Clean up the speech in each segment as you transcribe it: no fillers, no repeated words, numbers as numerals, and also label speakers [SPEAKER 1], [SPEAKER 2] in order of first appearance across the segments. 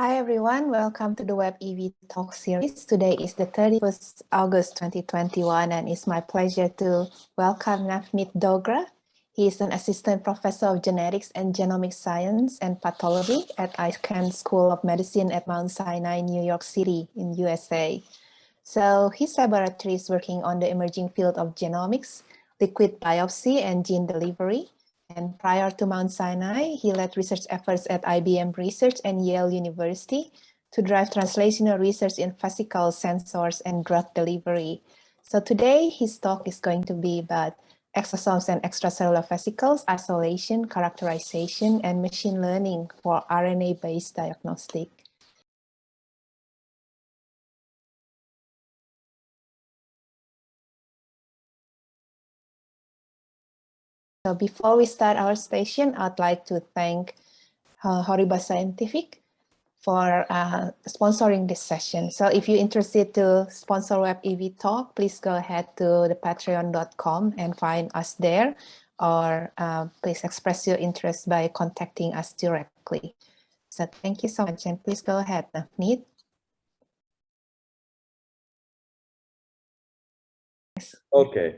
[SPEAKER 1] Hi everyone, welcome to the WebEVTalk series. Today is the 31st August 2021 and it's my pleasure to welcome Navneet Dogra. He is an assistant professor of genetics and genomic science and pathology at Icahn School of Medicine at Mount Sinai, New York City in USA. So his laboratory is working on the emerging field of genomics, liquid biopsy and gene delivery. And prior to Mount Sinai, he led research efforts at IBM Research and Yale University to drive translational research in physical sensors and drug delivery. So today, his talk is going to be about exosomes and extracellular vesicles, isolation, characterization, and machine learning for RNA-based diagnostic. So before we start our session, I'd like to thank Horiba Scientific for sponsoring this session. So if you're interested to sponsor WebEVTalk, please go ahead to the patreon.com and find us there, or please express your interest by contacting us directly. So thank you so much, and please go ahead, Navneet.
[SPEAKER 2] Okay,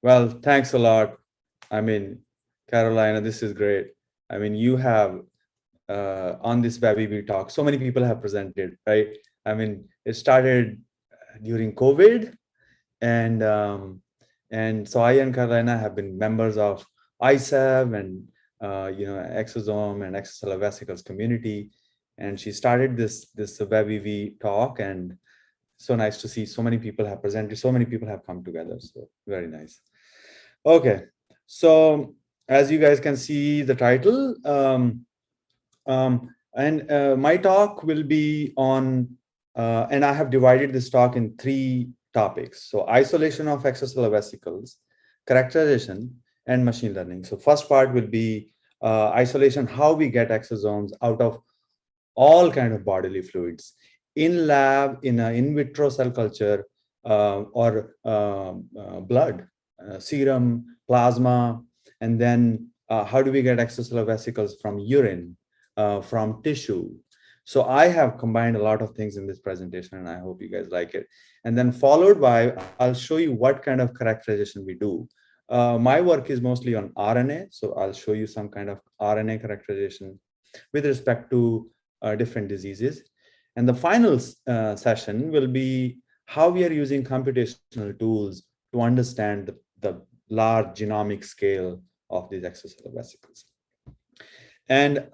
[SPEAKER 2] well, thanks a lot. I mean, Carolina, this is great. I mean, you have on this WebEVTalk, so many people have presented, right? I mean, it started during COVID, and so I and Carolina have been members of ISAV and Exosome and Extracellular Vesicles community, and she started this WebEVTalk, and so nice to see so many people have presented, so many people have come together. So very nice. Okay, so as you guys can see the title, my talk will be on, and I have divided this talk in 3 topics. So isolation of extracellular vesicles, characterization, and machine learning. So first part will be isolation, how we get exosomes out of all kind of bodily fluids in lab, in an in vitro cell culture, or blood, serum, plasma, and then how do we get extracellular vesicles from urine, from tissue. So I have combined a lot of things in this presentation, and I hope you guys like it. And then followed by, I'll show you what kind of characterization we do. My work is mostly on RNA, so I'll show you some kind of RNA characterization with respect to different diseases. And the final session will be how we are using computational tools to understand the large genomic scale of these extracellular vesicles. And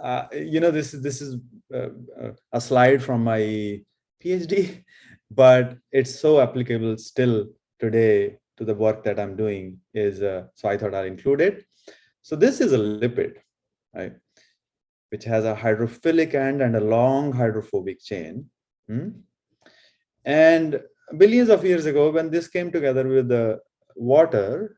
[SPEAKER 2] this is a slide from my PhD, but it's so applicable still today to the work that I'm doing. So I thought I'll include it. So this is a lipid, right, which has a hydrophilic end and a long hydrophobic chain. And billions of years ago, when this came together with the water,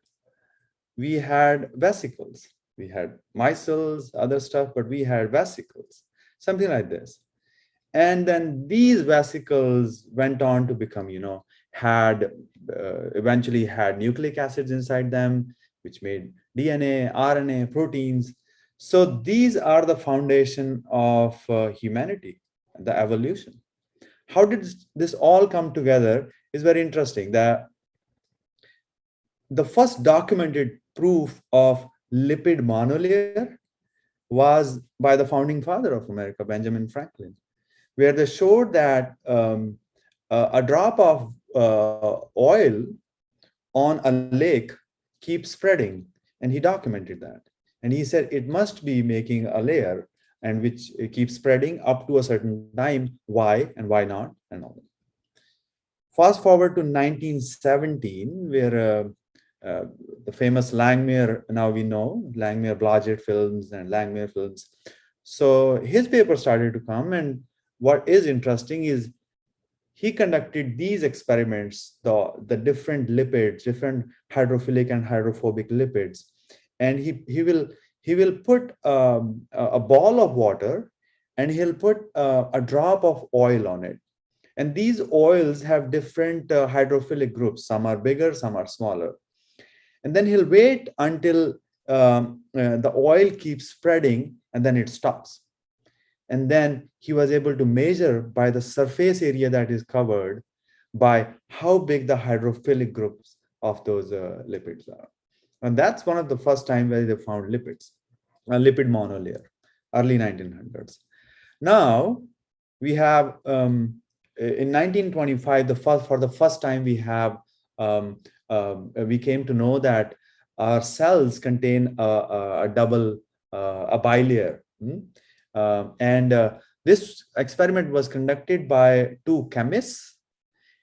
[SPEAKER 2] we had vesicles. We had micelles, other stuff, but we had vesicles, something like this. And then these vesicles went on to become, eventually had nucleic acids inside them, which made DNA, RNA, proteins. So these are the foundation of humanity, the evolution. How did this all come together is very interesting. The first documented proof of lipid monolayer was by the founding father of America, Benjamin Franklin, where they showed that a drop of oil on a lake keeps spreading, and he documented that. And he said it must be making a layer, and which keeps spreading up to a certain time. Why and why not, and all that. Fast forward to 1917, where the famous Langmuir, now we know, Langmuir-Blodgett films and Langmuir films. So his paper started to come, and what is interesting is he conducted these experiments, the different lipids, different hydrophilic and hydrophobic lipids, and he will put a ball of water, and he'll put a drop of oil on it. And these oils have different hydrophilic groups. Some are bigger, some are smaller. And then he'll wait until the oil keeps spreading, and then it stops. And then he was able to measure by the surface area that is covered by how big the hydrophilic groups of those lipids are. And that's one of the first time where they found lipids, a lipid monolayer, early 1900s. Now we have in 1925, for the first time we came to know that our cells contain a double, a bilayer. This experiment was conducted by two chemists.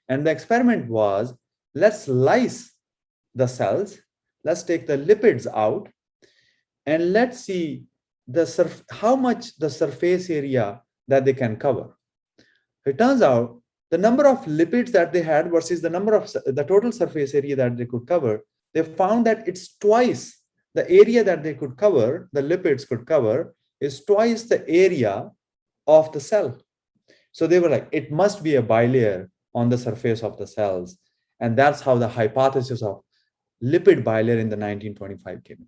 [SPEAKER 2] And the experiment was, let's lyse the cells, let's take the lipids out, and let's see how much the surface area that they can cover. It turns out the number of lipids that they had versus the number of the total surface area that they could cover, they found that it's twice the area that they could cover, the lipids could cover, is twice the area of the cell. So they were like, it must be a bilayer on the surface of the cells. And that's how the hypothesis of lipid bilayer in the 1925 came.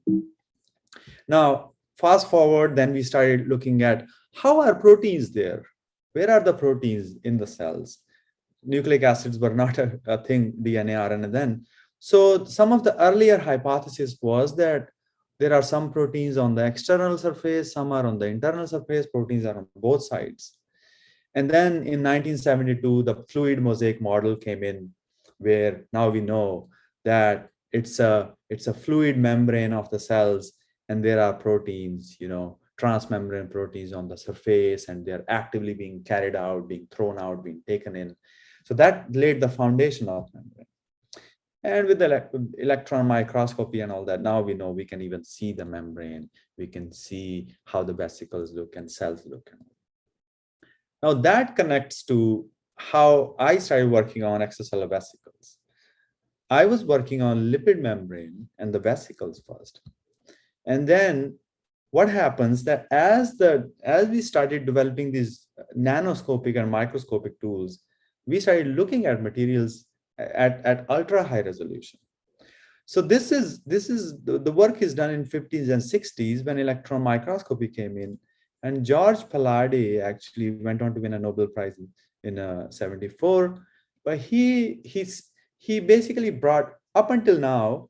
[SPEAKER 2] Now, fast forward, then we started looking at how are proteins there? Where are the proteins in the cells? Nucleic acids were not a thing, DNA, RNA then. So some of the earlier hypothesis was that there are some proteins on the external surface, some are on the internal surface, proteins are on both sides. And then in 1972, the fluid mosaic model came in, where now we know that it's a fluid membrane of the cells, and there are proteins, transmembrane proteins on the surface, and they're actively being carried out, being thrown out, being taken in. So that laid the foundation of membrane. And with the electron microscopy and all that, now we know we can even see the membrane. We can see how the vesicles look and cells look. Now that connects to how I started working on extracellular vesicles. I was working on lipid membrane and the vesicles first. And then what happens that as we started developing these nanoscopic and microscopic tools, we started looking at materials at ultra high resolution. So this is the work is done in 50s and 60s when electron microscopy came in, and George Palade actually went on to win a Nobel Prize in 74. But he basically brought, up until now,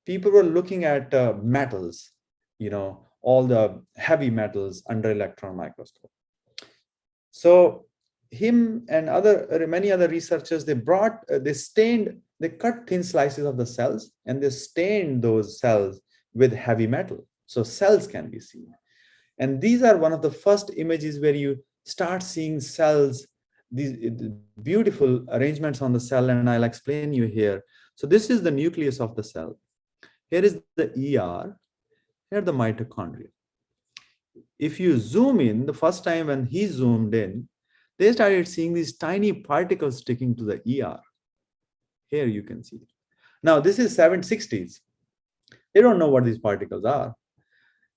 [SPEAKER 2] people were looking at metals, all the heavy metals under electron microscope. So him and many other researchers, they cut thin slices of the cells and they stained those cells with heavy metal, so cells can be seen. And these are one of the first images where you start seeing cells, these beautiful arrangements on the cell, and I'll explain you here. So this is the nucleus of the cell. Here is the ER, here are the mitochondria. If you zoom in, the first time when he zoomed in, they started seeing these tiny particles sticking to the ER. Here you can see it. Now this is 760s. They don't know what these particles are.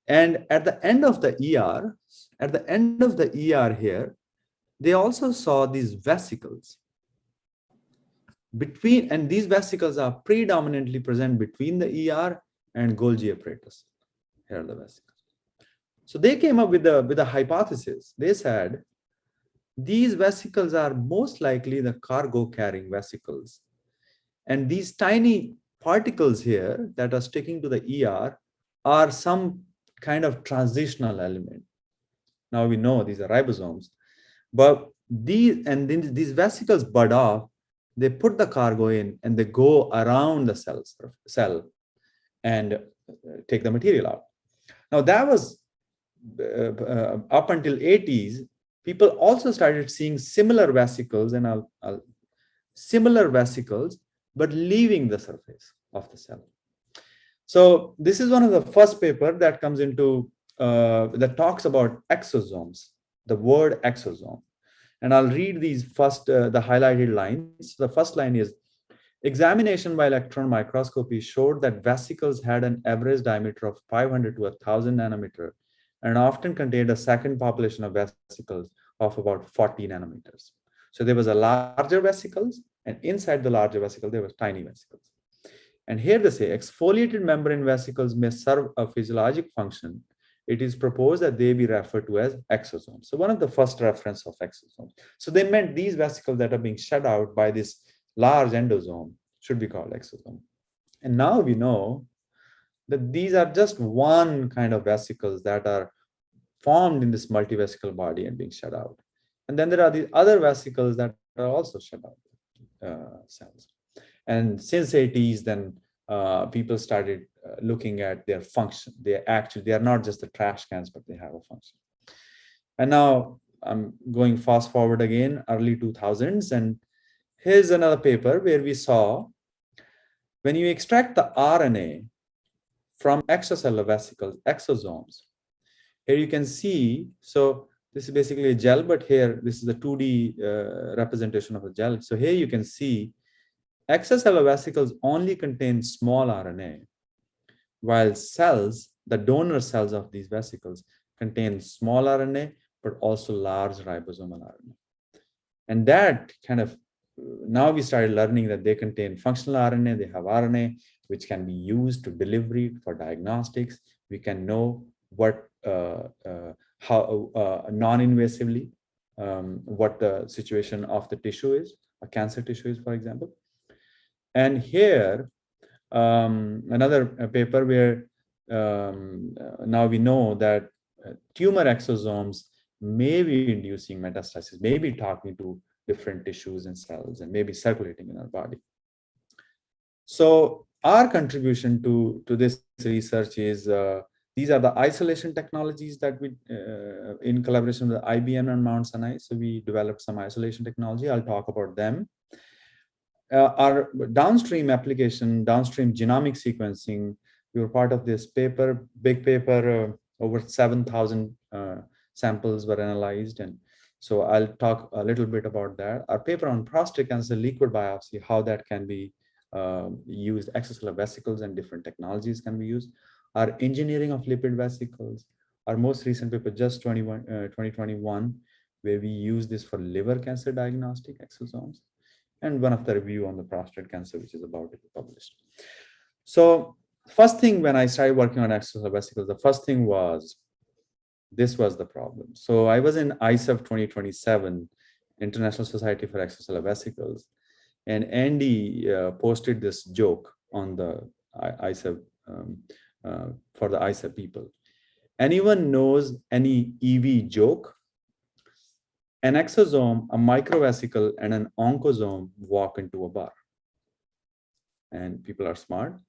[SPEAKER 2] And at the end of the ER, here, they also saw these vesicles. And these vesicles are predominantly present between the ER and Golgi apparatus. Here are the vesicles. So they came up with a hypothesis. They said, these vesicles are most likely the cargo carrying vesicles. And these tiny particles here that are sticking to the ER are some kind of transitional element. Now we know these are ribosomes, but these vesicles bud off, they put the cargo in and they go around the cell and take the material out. Now that was up until 80s, people also started seeing similar vesicles but leaving the surface of the cell. So this is one of the first paper that comes into that talks about exosomes, the word exosome. And I'll read these first, the highlighted lines. The first line is, examination by electron microscopy showed that vesicles had an average diameter of 500 to 1000 nanometer and often contained a second population of vesicles of about 40 nanometers. So there was a larger vesicles, and inside the larger vesicle, there were tiny vesicles. And here they say, exfoliated membrane vesicles may serve a physiologic function it is proposed that they be referred to as exosomes. So one of the first reference of exosomes. So they meant these vesicles that are being shut out by this large endosome should be called exosome. And now we know that these are just one kind of vesicles that are formed in this multivesicle body and being shut out. And then there are the other vesicles that are also shut out cells. And since 80s, then people started looking at their function. They are not just the trash cans, but they have a function. And now I'm going fast forward again, early 2000s. And here's another paper where we saw when you extract the RNA from extracellular vesicles, exosomes, here you can see, so this is basically a gel, but here, this is the 2D representation of a gel. So here you can see extracellular vesicles only contain small RNA, while cells, the donor cells of these vesicles, contain small RNA, but also large ribosomal RNA. And that kind of, now we started learning that they contain functional RNA, they have RNA, which can be used to deliver it for diagnostics. We can know what, how non-invasively, what the situation of the tissue is, a cancer tissue is, for example. And here, another paper where now we know that tumor exosomes may be inducing metastasis, may be talking to different tissues and cells, and may be circulating in our body. So our contribution to this research is, these are the isolation technologies that we, in collaboration with IBM and Mount Sinai. So we developed some isolation technology. I'll talk about them. Our downstream application, downstream genomic sequencing, we were part of this paper, big paper, over 7,000 samples were analyzed. And so I'll talk a little bit about that. Our paper on prostate cancer liquid biopsy, how that can be used, extracellular vesicles and different technologies can be used. Our engineering of lipid vesicles, our most recent paper, just 2021, where we use this for liver cancer diagnostic exosomes, and one of the review on the prostate cancer, which is about to be published. So first thing when I started working on extracellular vesicles, the first thing was, this was the problem. So I was in ISEV 2027, International Society for Extracellular Vesicles, and Andy posted this joke on the ISEV, for the ISEV people. Anyone knows any EV joke? An exosome, a microvesicle, and an oncosome walk into a bar. And people are smart,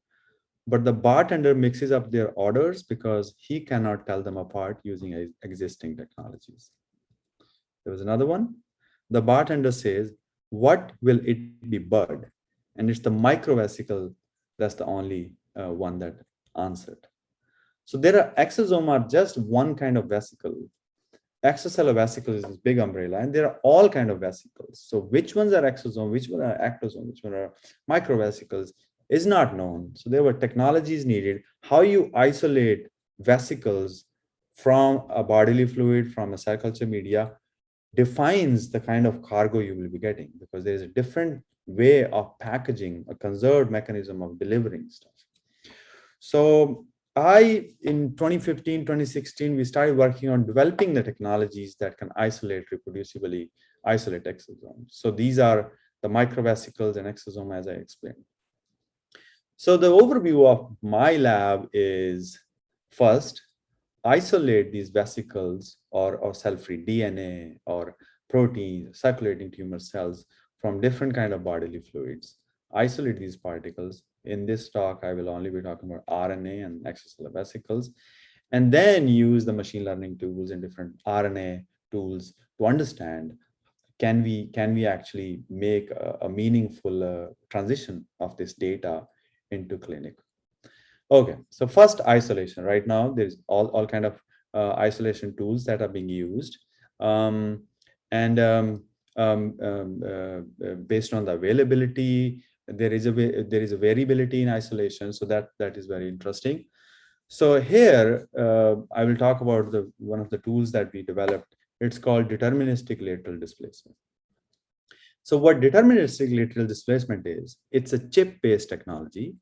[SPEAKER 2] but the bartender mixes up their orders because he cannot tell them apart using existing technologies. There was another one. The bartender says, what will it be, bud? And it's the microvesicle that's the only one that answered. So there are, exosome are just one kind of vesicle. Extracellular vesicles is this big umbrella, and there are all kind of vesicles. So which ones are exosome, which ones are ectosome, which ones are microvesicles is not known. So there were technologies needed. How you isolate vesicles from a bodily fluid, from a cell culture media, defines the kind of cargo you will be getting, because there's a different way of packaging, a conserved mechanism of delivering stuff. So in 2015, 2016, we started working on developing the technologies that can isolate, reproducibly isolate exosomes. So these are the microvesicles and exosome, as I explained. So the overview of my lab is, first, isolate these vesicles or cell-free DNA or proteins, circulating tumor cells from different kind of bodily fluids. Isolate these particles. In this talk, I will only be talking about RNA and extracellular vesicles, and then use the machine learning tools and different RNA tools to understand, can we actually make a meaningful transition of this data into clinic. Okay, so first, isolation. Right now, there's all kind of isolation tools that are being used, based on the availability, there is a variability in isolation. So that is very interesting. So here I will talk about one of the tools that we developed. It's called deterministic lateral displacement. So what deterministic lateral displacement is, it's a chip-based technology.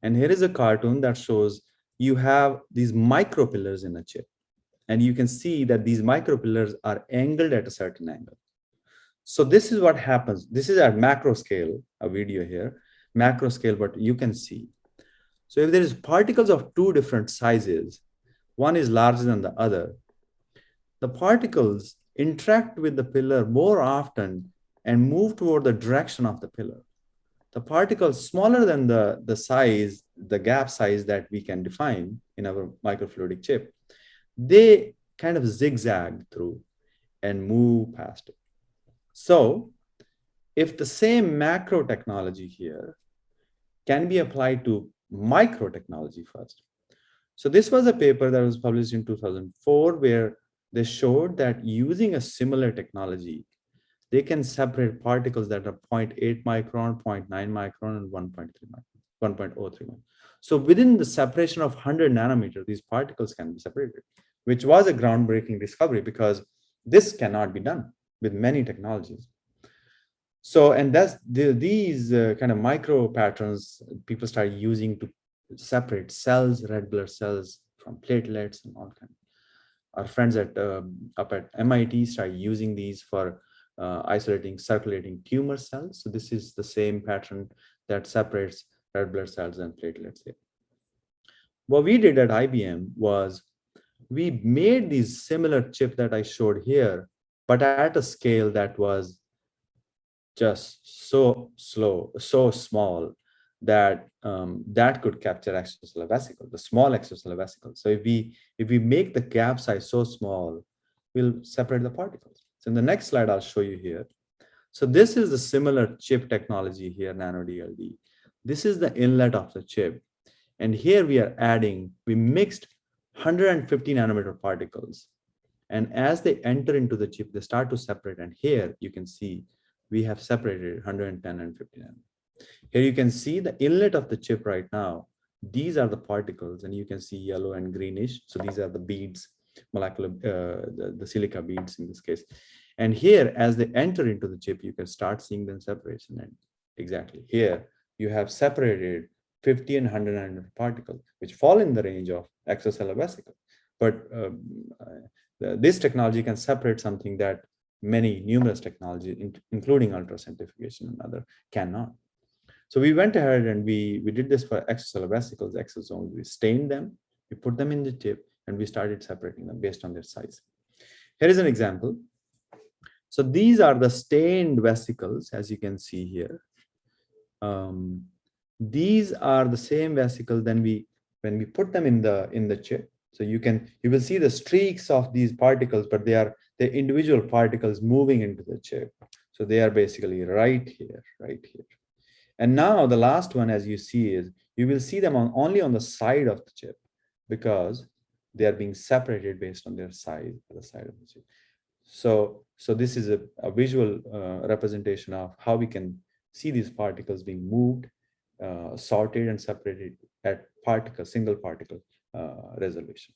[SPEAKER 2] And here is a cartoon that shows you have these micropillars in a chip. And you can see that these micropillars are angled at a certain angle. So this is what happens. This is at macro scale, a video here, macro scale, but you can see. So if there is particles of two different sizes, one is larger than the other, the particles interact with the pillar more often and move toward the direction of the pillar. The particles smaller than the size, the gap size that we can define in our microfluidic chip, they kind of zigzag through and move past it. So if the same macro technology here can be applied to micro technology first. So this was a paper that was published in 2004 where they showed that using a similar technology, they can separate particles that are 0.8 micron, 0.9 micron, and 1.3 micron, 1.03 micron. So within the separation of 100 nanometers, these particles can be separated, which was a groundbreaking discovery because this cannot be done with many technologies. So, and that's these kind of micro patterns people start using to separate cells, red blood cells from platelets and all kinds. Our friends at up at MIT start using these for isolating circulating tumor cells. So this is the same pattern that separates red blood cells and platelets here. What we did at IBM was we made these similar chip that I showed here, but at a scale that was just so slow, so small that that could capture extracellular vesicles, the small extracellular vesicles. So if we make the gap size so small, we'll separate the particles. So in the next slide, I'll show you here. So this is the similar chip technology here, Nano DLD. This is the inlet of the chip. And here we mixed 150 nanometer particles. And as they enter into the chip, they start to separate. And here you can see we have separated 110 and 50 nanometer. Here you can see the inlet of the chip right now. These are the particles, and you can see yellow and greenish. So these are the beads, molecular, the silica beads in this case. And here, as they enter into the chip, you can start seeing them separation. And exactly here, you have separated 50 and 100 nanometer particles, which fall in the range of extracellular vesicle. But this technology can separate something that many numerous technologies, including ultracentrifugation and other, cannot. So we went ahead and we did this for extracellular vesicles, exosomes. We stained them, we put them in the chip, and we started separating them based on their size. Here is an example. So these are the stained vesicles, as you can see here. These are the same vesicles when we put them in the chip. So you will see the streaks of these particles, but they're individual particles moving into the chip. So they are basically right here. And now the last one, as you see, is you will see them only on the side of the chip because they are being separated based on their size at the side of the chip. So this is a visual representation of how we can see these particles being moved, sorted and separated at single particle resolution.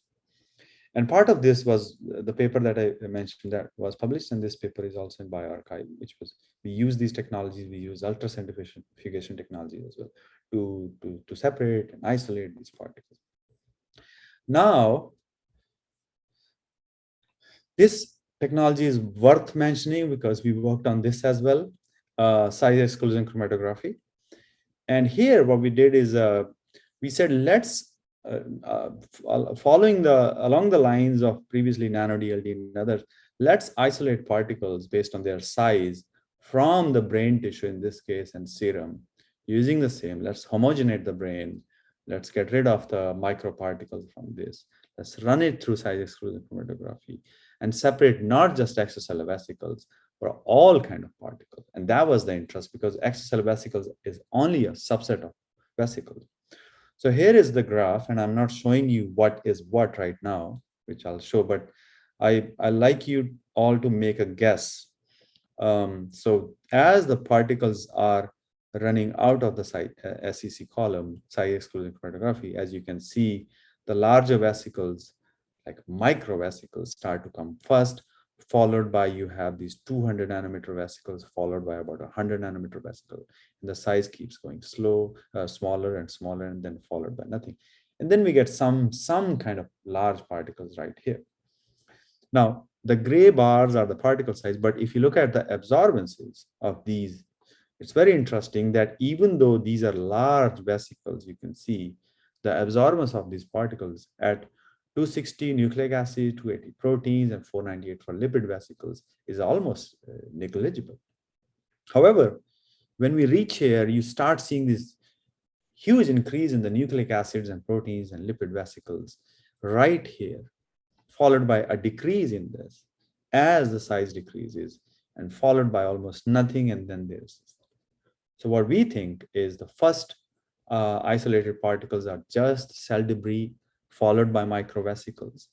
[SPEAKER 2] And part of this was the paper that I mentioned that was published, and this paper is also in bioRxiv, which was we use these technologies, we use ultracentrifugation technology as well to separate and isolate these particles. Now, this technology is worth mentioning because we worked on this as well, size exclusion chromatography. And here what we did is we said, let's along the lines of previously Nano DLD and others, let's isolate particles based on their size from the brain tissue in this case and serum. Using the same, let's homogenate the brain. Let's get rid of the microparticles from this. Let's run it through size exclusion chromatography and separate not just extracellular vesicles, but all kind of particles. And that was the interest because extracellular vesicles is only a subset of vesicles. So here is the graph, and I'm not showing you what is what right now, which I'll show, but I like you all to make a guess. So as the particles are running out of the SEC column, size exclusion chromatography, as you can see, the larger vesicles, like microvesicles, start to come first, followed by you have these 200 nanometer vesicles, followed by about 100 nanometer vesicle. And the size keeps going smaller and smaller, and then followed by nothing. And then we get some kind of large particles right here. Now, the gray bars are the particle size, but if you look at the absorbances of these, it's very interesting that even though these are large vesicles, you can see the absorbance of these particles at 260 nucleic acid, 280 proteins, and 498 for lipid vesicles is almost negligible. However, when we reach here, you start seeing this huge increase in the nucleic acids and proteins and lipid vesicles right here, followed by a decrease in this as the size decreases, and followed by almost nothing, and then there's. So what we think is the first isolated particles are just cell debris, followed by microvesicles,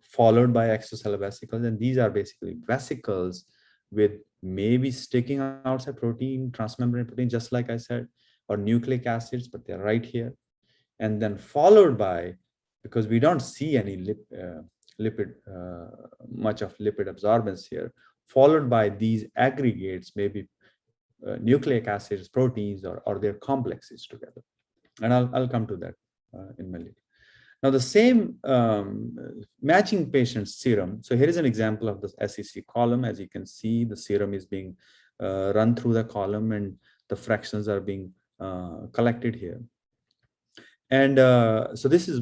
[SPEAKER 2] followed by extracellular vesicles, and these are basically vesicles with maybe sticking outside protein, transmembrane protein, just like I said, or nucleic acids, but they're right here. And then followed by, because we don't see any much of lipid absorbance here, followed by these aggregates, maybe nucleic acids, proteins, or their complexes together. And I'll come to that in a minute. Now, the same matching patient's serum. So here is an example of the SEC column. As you can see, the serum is being run through the column, and the fractions are being collected here. And so this is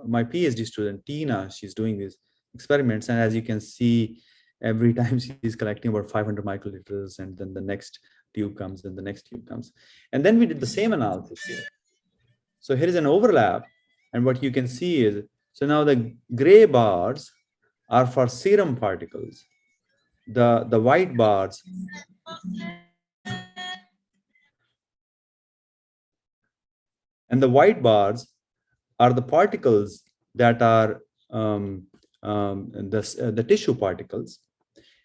[SPEAKER 2] my PhD student, Tina. She's doing these experiments. And as you can see, every time she's collecting about 500 microliters, and then the next tube comes, and the next tube comes. And then we did the same analysis here. So here is an overlap. And what you can see is, so now the gray bars are for serum particles. The white bars and the white bars are the particles that are the tissue particles.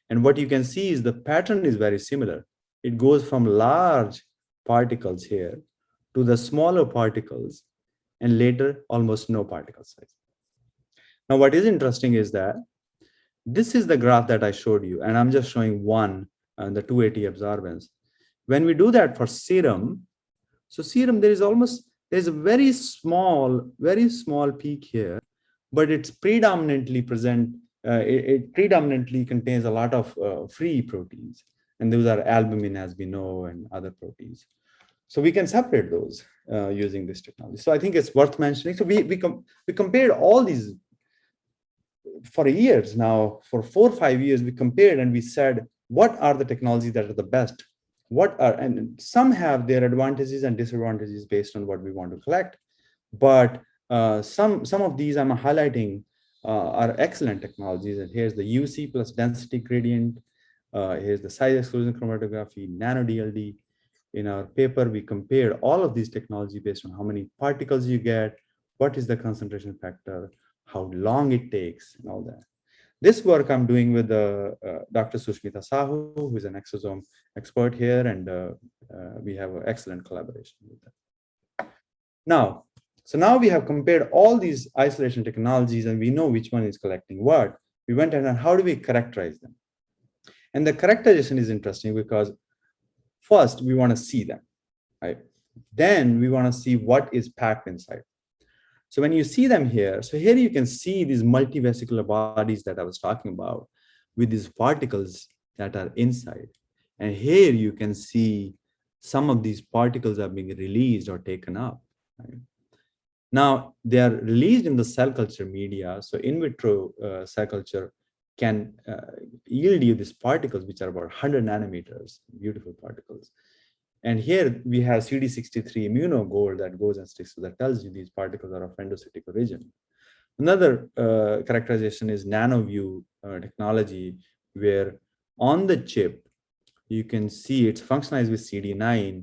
[SPEAKER 2] And what you can see is the pattern is very similar. It goes from large particles here to the smaller particles, and later almost no particle size. Now, what is interesting is that this is the graph that I showed you, and I'm just showing one, the 280 absorbance. When we do that for serum, so serum, there's a very small peak here, but it's predominantly present. It predominantly contains a lot of free proteins, and those are albumin, as we know, and other proteins. So we can separate those using this technology. So I think it's worth mentioning. So we compared all these for years now. For 4 or 5 years, we compared and we said, what are the technologies that are the best? And some have their advantages and disadvantages based on what we want to collect. But some of these I'm highlighting are excellent technologies. And here's the UC plus density gradient. Here's the size exclusion chromatography, nano DLD. In our paper, we compared all of these technologies based on how many particles you get, what is the concentration factor, how long it takes, and all that. This work I'm doing with Dr. Sushmita Sahu, who is an exosome expert here, and we have an excellent collaboration with them. Now we have compared all these isolation technologies, and we know which one is collecting what. We went and how do we characterize them? And the characterization is interesting because first we want to see them, right? Then we want to see what is packed inside. So when you see them here, so here you can see these multivesicular bodies that I was talking about with these particles that are inside. And here you can see some of these particles are being released or taken up. Right? Now they are released in the cell culture media. So in vitro cell culture can yield you these particles, which are about 100 nanometers, beautiful particles. And here we have CD63 immunogold that goes and sticks, so that tells you these particles are of endocytic origin. Another characterization is NanoView technology, where on the chip, you can see it's functionalized with CD9,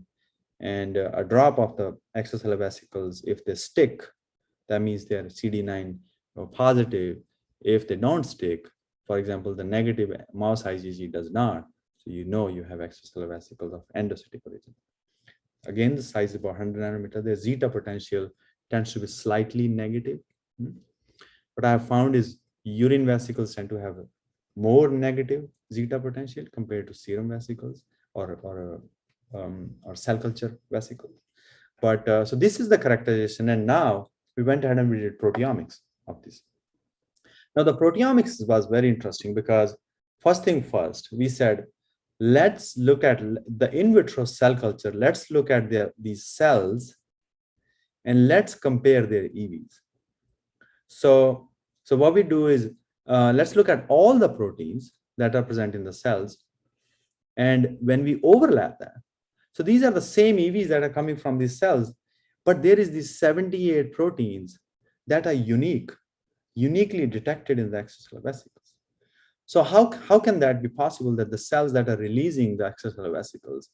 [SPEAKER 2] and a drop of the extracellular vesicles, if they stick, that means they're CD9 positive. If they don't stick, for example, the negative mouse IgG does not, so you know you have extracellular vesicles of endocytic origin. Again, the size is about 100 nanometer. The zeta potential tends to be slightly negative. What I have found is urine vesicles tend to have a more negative zeta potential compared to serum vesicles or cell culture vesicles. But so this is the characterization. And now we went ahead and we did proteomics of this. Now the proteomics was very interesting because first thing first, we said, let's look at the in vitro cell culture. Let's look at these cells and let's compare their EVs. So what we do is, let's look at all the proteins that are present in the cells. And when we overlap that, so these are the same EVs that are coming from these cells, but there is these 78 proteins that are uniquely detected in the extracellular vesicles. So how can that be possible that the cells that are releasing the extracellular vesicles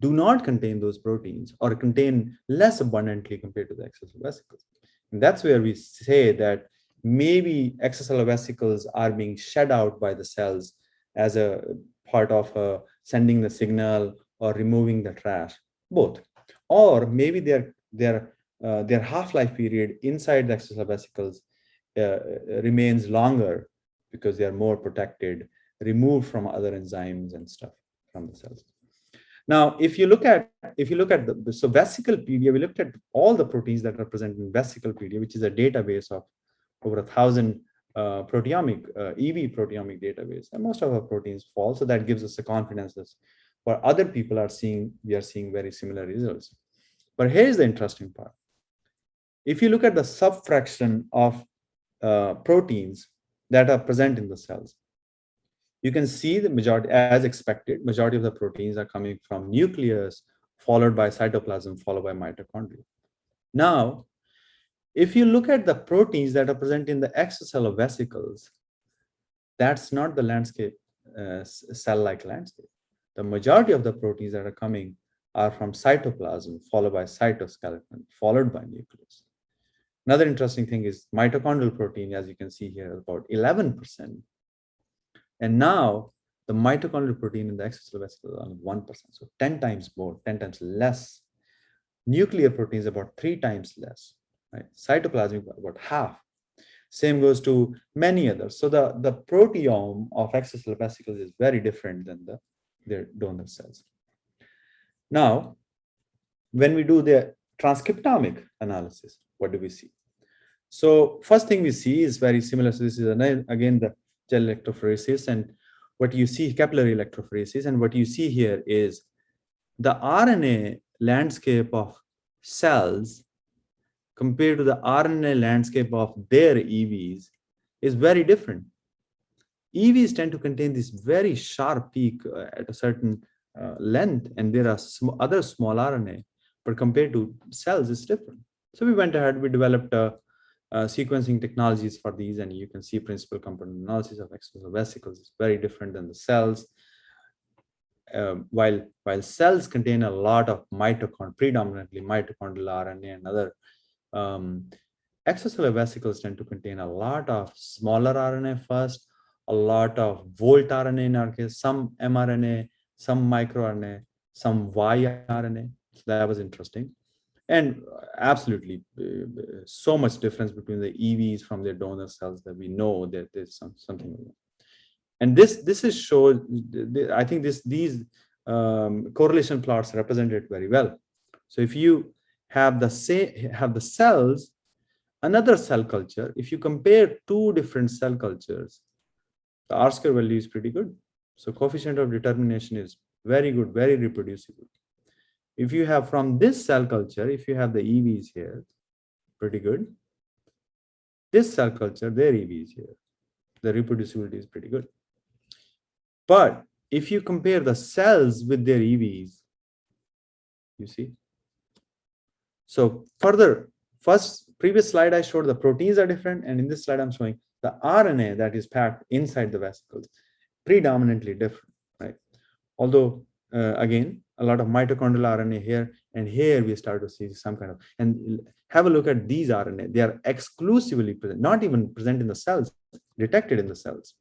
[SPEAKER 2] do not contain those proteins or contain less abundantly compared to the extracellular vesicles? And that's where we say that maybe extracellular vesicles are being shed out by the cells as a part of sending the signal or removing the trash, both. Or maybe their half-life period inside the extracellular vesicles remains longer because they are more protected, removed from other enzymes and stuff from the cells. Now, if you look at so Vesiclepedia, we looked at all the proteins that are present in Vesiclepedia, which is a database of over 1,000 proteomic EV proteomic database, and most of our proteins fall. So that gives us the confidence that what other people are seeing, we are seeing very similar results. But here's the interesting part. If you look at the subfraction of proteins that are present in the cells, you can see the majority, as expected, majority of the proteins are coming from nucleus, followed by cytoplasm, followed by mitochondria. Now, if you look at the proteins that are present in the extracellular vesicles, that's not the landscape, cell-like landscape. The majority of the proteins that are coming are from cytoplasm, followed by cytoskeleton, followed by nucleus. Another interesting thing is mitochondrial protein, as you can see here, about 11%. And now the mitochondrial protein in the extracellular vesicles are 1%, so 10 times more, 10 times less. Nuclear protein is about 3 times less, right? Cytoplasmic about half. Same goes to many others. So the proteome of extracellular vesicles is very different than their donor cells. Now, when we do the transcriptomic analysis, what do we see? So first thing we see is very similar. So this is again the gel electrophoresis, and what you see, capillary electrophoresis, and what you see here is the RNA landscape of cells compared to the RNA landscape of their EVs is very different. EVs tend to contain this very sharp peak at a certain length, and there are other small RNA, but compared to cells, it's different. So we went ahead, we developed sequencing technologies for these, and you can see principal component analysis of extracellular vesicles is very different than the cells. While cells contain a lot of predominantly mitochondrial RNA and other, extracellular vesicles tend to contain a lot of smaller RNA first, a lot of volt RNA in our case, some mRNA, some microRNA, some yRNA. So that was interesting. And absolutely so much difference between the EVs from their donor cells that we know that there's something. And this is showed, I think these correlation plots represent it very well. So if you have the cells, another cell culture, if you compare 2 different cell cultures, the R-square value is pretty good. So coefficient of determination is very good, very reproducible. If you have from this cell culture, if you have the EVs here, pretty good. This cell culture, their EVs here, the reproducibility is pretty good. But if you compare the cells with their EVs, you see. So further, previous slide I showed the proteins are different, and in this slide I'm showing the RNA that is packed inside the vesicles, predominantly different, right? Although again, a lot of mitochondrial RNA here, and here we start to see some kind of, and have a look at these RNA. They are exclusively present, not even present in the cells, detected in the cells,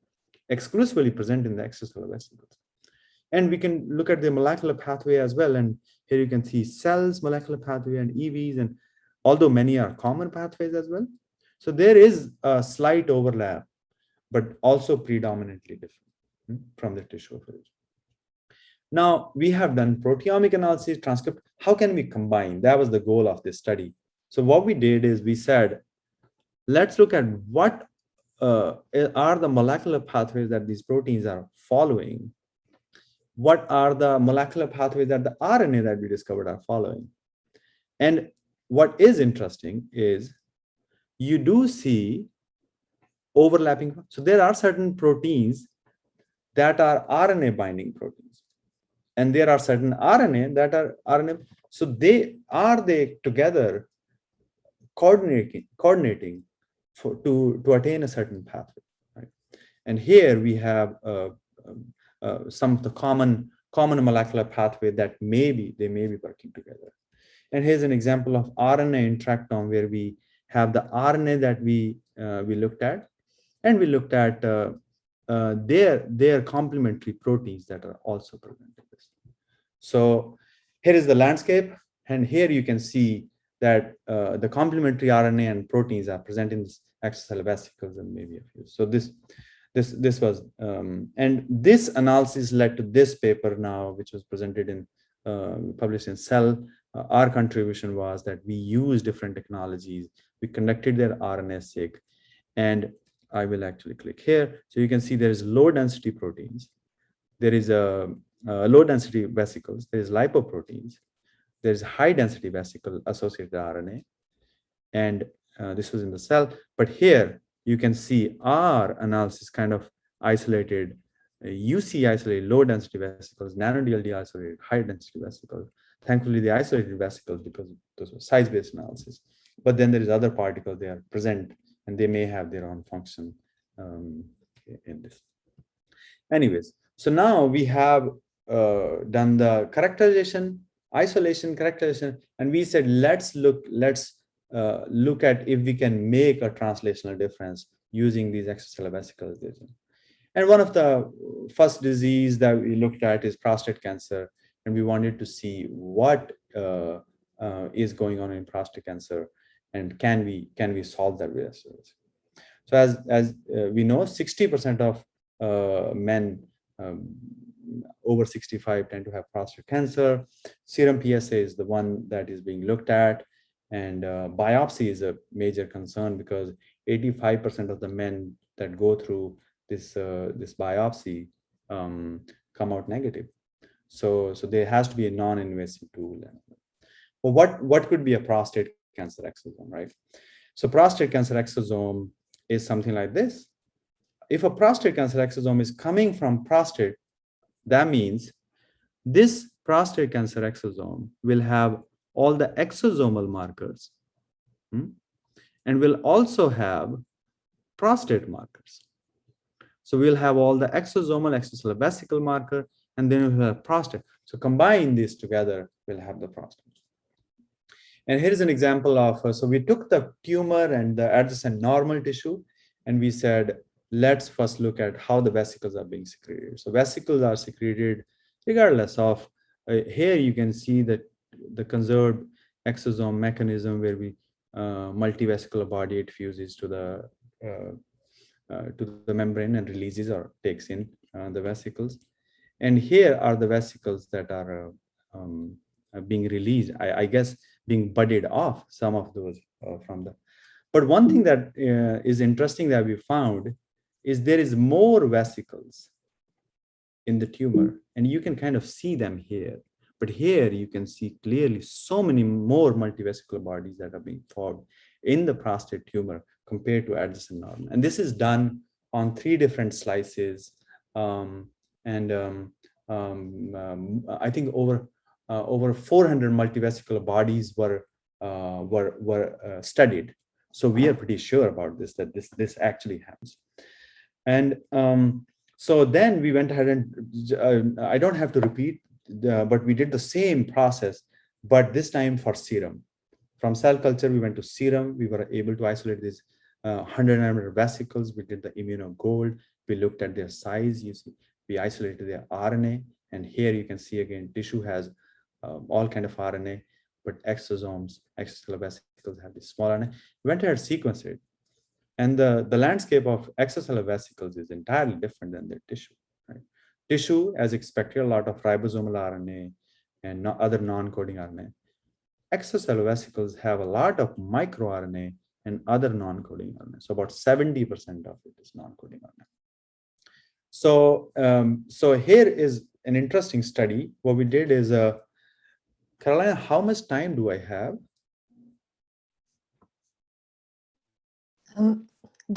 [SPEAKER 2] exclusively present in the extracellular vesicles. And we can look at the molecular pathway as well. And here you can see cells, molecular pathway, and EVs, and although many are common pathways as well. So there is a slight overlap, but also predominantly different from the tissue of origin. Now we have done proteomic analysis, transcript. How can we combine? That was the goal of this study. So what we did is we said, let's look at what are the molecular pathways that these proteins are following. What are the molecular pathways that the RNA that we discovered are following? And what is interesting is you do see overlapping. So there are certain proteins that are RNA binding proteins, and there are certain RNA that are RNA. So they together coordinating to attain a certain pathway, right? And here we have some of the common molecular pathway that they may be working together. And here's an example of RNA interactome where we have the RNA that we looked at, and we looked at their complementary proteins that are also present in this. So here is the landscape, and here you can see that the complementary RNA and proteins are present in this extracellular vesicles and maybe a few. So this was, and this analysis led to this paper now, which was presented in, published in Cell. Our contribution was that we used different technologies. We conducted their RNA-seq, and I will actually click here. So you can see there is low density proteins. There is a low density vesicles. There is lipoproteins. There is high density vesicle associated RNA. And this was in the cell. But here you can see our analysis kind of isolated, UC isolated low density vesicles, nano DLD isolated high density vesicles. Thankfully, the isolated vesicles because those were size-based analysis. But then there is other particles, they are present, and they may have their own function in this. Anyways, so now we have done the characterization, isolation, characterization, and we said let's look at if we can make a translational difference using these extracellular vesicles. And one of the first disease that we looked at is prostate cancer, and we wanted to see what is going on in prostate cancer, and can we solve that risk. So as we know, 60% of men over 65 tend to have prostate cancer. Serum PSA is the one that is being looked at, and biopsy is a major concern because 85% of the men that go through this biopsy come out negative. So there has to be a non-invasive tool. Well, what could be a prostate cancer exosome, right? So prostate cancer exosome is something like this. If a prostate cancer exosome is coming from prostate, that means this prostate cancer exosome will have all the exosomal markers, and will also have prostate markers. So we'll have all the exosomal extracellular vesicle marker, and then we'll have prostate. So combine these together, we'll have the prostate. And here's an example of, so we took the tumor and the adjacent normal tissue, and we said, let's first look at how the vesicles are being secreted. So vesicles are secreted regardless of, here you can see that the conserved exosome mechanism where we multivesicular body, it fuses to the membrane and releases or takes in the vesicles. And here are the vesicles that are being released, I guess being budded off, some of those from the. But one thing that is interesting that we found is there is more vesicles in the tumor, and you can kind of see them here. But here you can see clearly so many more multivesicular bodies that are being formed in the prostate tumor compared to adjacent normal. And this is done on 3 different slices. I think over 400 multivesicular bodies were studied. So we are pretty sure about this, that this actually happens. And so then we went ahead and I don't have to repeat, but we did the same process, but this time for serum. From cell culture, we went to serum. We were able to isolate these 100 nanometer vesicles. We did the immunogold. We looked at their size. You see, we isolated their RNA. And here you can see again, tissue has all kind of RNA, but exosomes, extracellular vesicles have this small RNA. We went ahead and sequenced it. And the landscape of extracellular vesicles is entirely different than their tissue. Right? Tissue, as expected, a lot of ribosomal RNA and other non-coding RNA. Extracellular vesicles have a lot of microRNA and other non-coding RNA. So about 70% of it is non-coding RNA. So here is an interesting study. What we did is, Carolina, how much time do I have?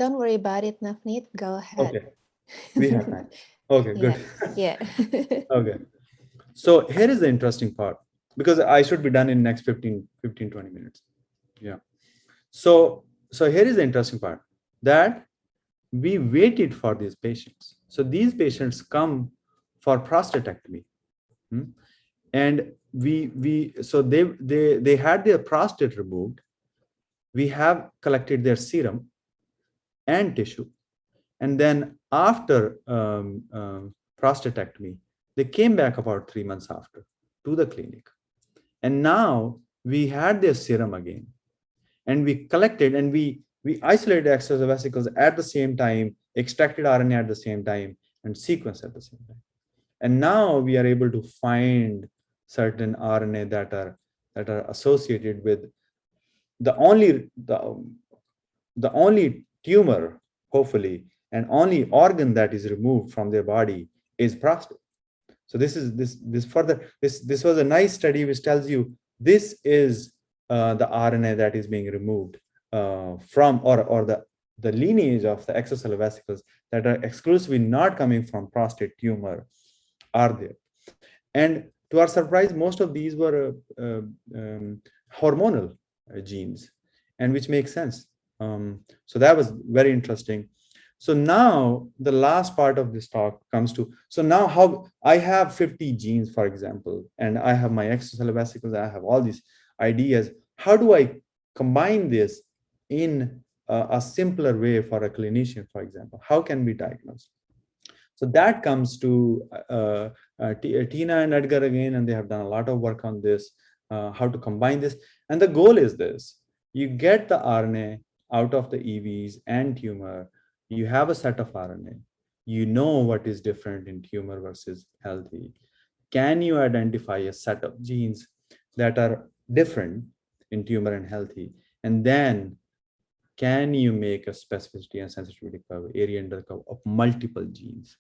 [SPEAKER 1] Don't worry about it, Navneet. Go ahead.
[SPEAKER 2] Okay, we have time. Okay, good.
[SPEAKER 1] Yeah.
[SPEAKER 2] Okay. So here is the interesting part, because I should be done in next 15, 20 minutes. Yeah. So here is the interesting part, that we waited for these patients. So these patients come for prostatectomy. And so they had their prostate removed. We have collected their serum and tissue. And then after prostatectomy, they came back about 3 months after to the clinic. And now we had their serum again. And we collected and we isolated extracellular vesicles at the same time, extracted RNA at the same time, and sequenced at the same time. And now we are able to find certain RNA that are associated with the only tumor, hopefully, and only organ that is removed from their body is prostate. So this was a nice study which tells you this is the RNA that is being removed from or the lineage of the extracellular vesicles that are exclusively not coming from prostate tumor are there. And to our surprise, most of these were hormonal genes, and which makes sense. So that was very interesting. So now the last part of this talk comes to, so now how I have 50 genes, for example, and I have my extracellular vesicles, I have all these ideas. How do I combine this in a simpler way for a clinician, for example? How can we diagnose? So that comes to Tina and Edgar again, and they have done a lot of work on this, how to combine this. And the goal is this: you get the RNA out of the EVs and tumor, you have a set of RNA, you know what is different in tumor versus healthy. Can you identify a set of genes that are different in tumor and healthy? And then can you make a specificity and sensitivity curve, area under the curve of multiple genes?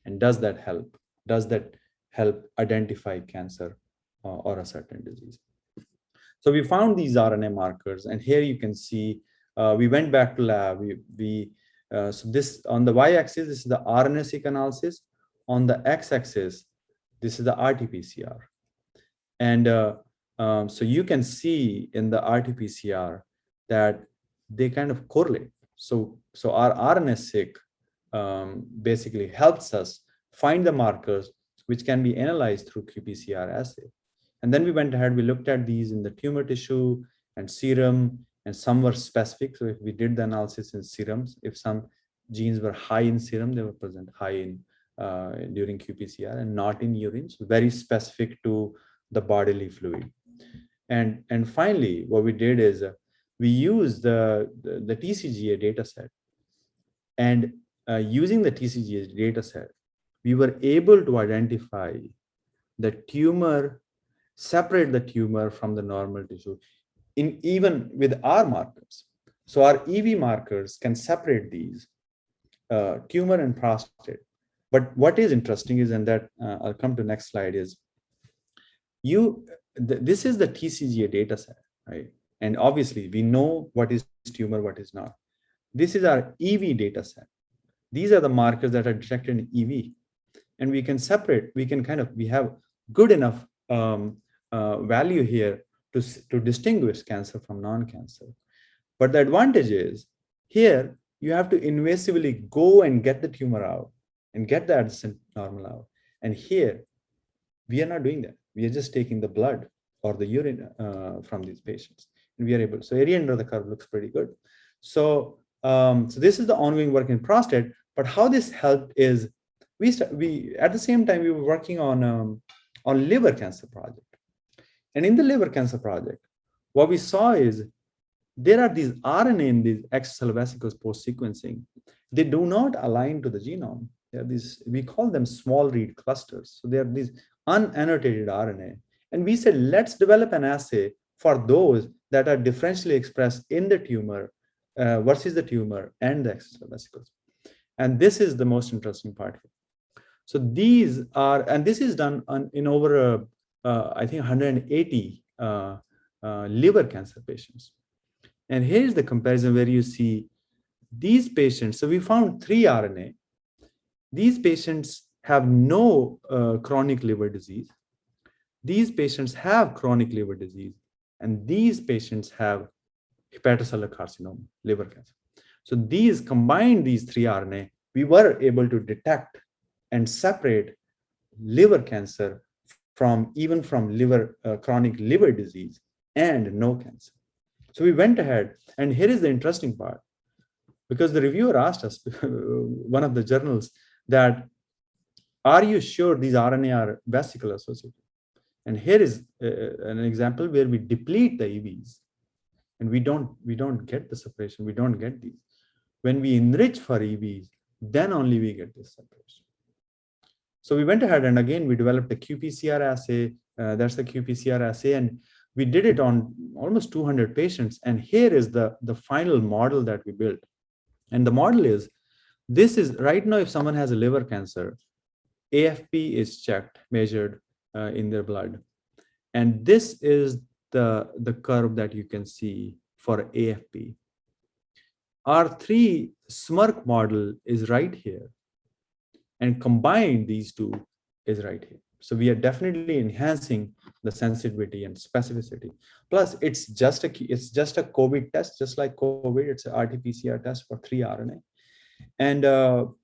[SPEAKER 2] And does that help? Does that help identify cancer or a certain disease? So we found these RNA markers, and here you can see we went back to lab. So this on the y-axis, this is the RNA-seq analysis. On the x-axis, this is the RT-PCR. And so you can see in the RT-PCR that they kind of correlate. So our RNA-seq basically helps us find the markers which can be analyzed through qPCR assay. And then we went ahead, we looked at these in the tumor tissue and serum, and some were specific. So if we did the analysis in serums, if some genes were high in serum, they were present high in during qPCR and not in urine. So very specific to the bodily fluid. And finally, what we did is we used the TCGA data set. And using the TCGA data set, we were able to identify the tumor, separate the tumor from the normal tissue, even with our markers. So our EV markers can separate these tumor and prostate. But what is interesting is, and that I'll come to next slide, is this is the TCGA data set, right? And obviously we know what is tumor, what is not. This is our EV data set. These are the markers that are detected in EV. And we can separate, we have good enough value here to distinguish cancer from non-cancer. But the advantage is here, you have to invasively go and get the tumor out and get the adjacent normal out. And here, we are not doing that. We are just taking the blood or the urine from these patients. And we are able, so area under the curve looks pretty good. So this is the ongoing work in prostate, but how this helped is we at the same time, we were working on liver cancer project. And in the liver cancer project, what we saw is there are these RNA in these extracellular vesicles post-sequencing. They do not align to the genome. They are these, we call them small read clusters. So they are these unannotated RNA. And we said, let's develop an assay for those that are differentially expressed in the tumor versus the tumor and the extracellular vesicles. And this is the most interesting part. So these are, and this is done in over, I think, 180 liver cancer patients. And here's the comparison where you see these patients. So we found 3 RNA. These patients have no chronic liver disease. These patients have chronic liver disease. And these patients have hepatocellular carcinoma, liver cancer. So these combined, these 3 RNA, we were able to detect and separate liver cancer from even from liver chronic liver disease and no cancer. So we went ahead, and here is the interesting part, because the reviewer asked us, one of the journals, that are you sure these RNA are vesicle associated? And here is an example where we deplete the EVs, and we don't get the separation. We don't get these. When we enrich for EVs, then only we get this separation. So we went ahead and again we developed a qPCR assay. That's the qPCR assay, and we did it on almost 200 patients. And here is the final model that we built. And the model is, this is right now, if someone has a liver cancer, AFP is checked, measured in their blood. And this is the curve that you can see for AFP. Our 3 SMRC model is right here. And combined, these two is right here. So we are definitely enhancing the sensitivity and specificity. Plus, it's just a COVID test, just like COVID. It's an RT-PCR test for 3 RNA. And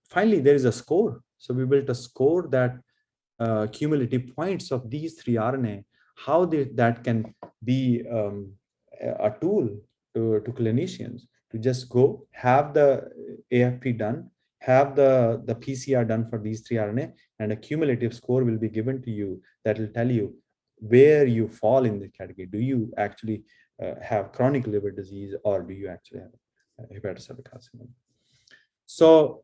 [SPEAKER 2] finally, there is a score. So we built a score that cumulative points of these 3 RNA, how that can be a tool to clinicians to just go have the AFP done, have the PCR done for these 3 RNA, and a cumulative score will be given to you that will tell you where you fall in the category. Do you actually have chronic liver disease, or do you actually have hepatocellular carcinoma? So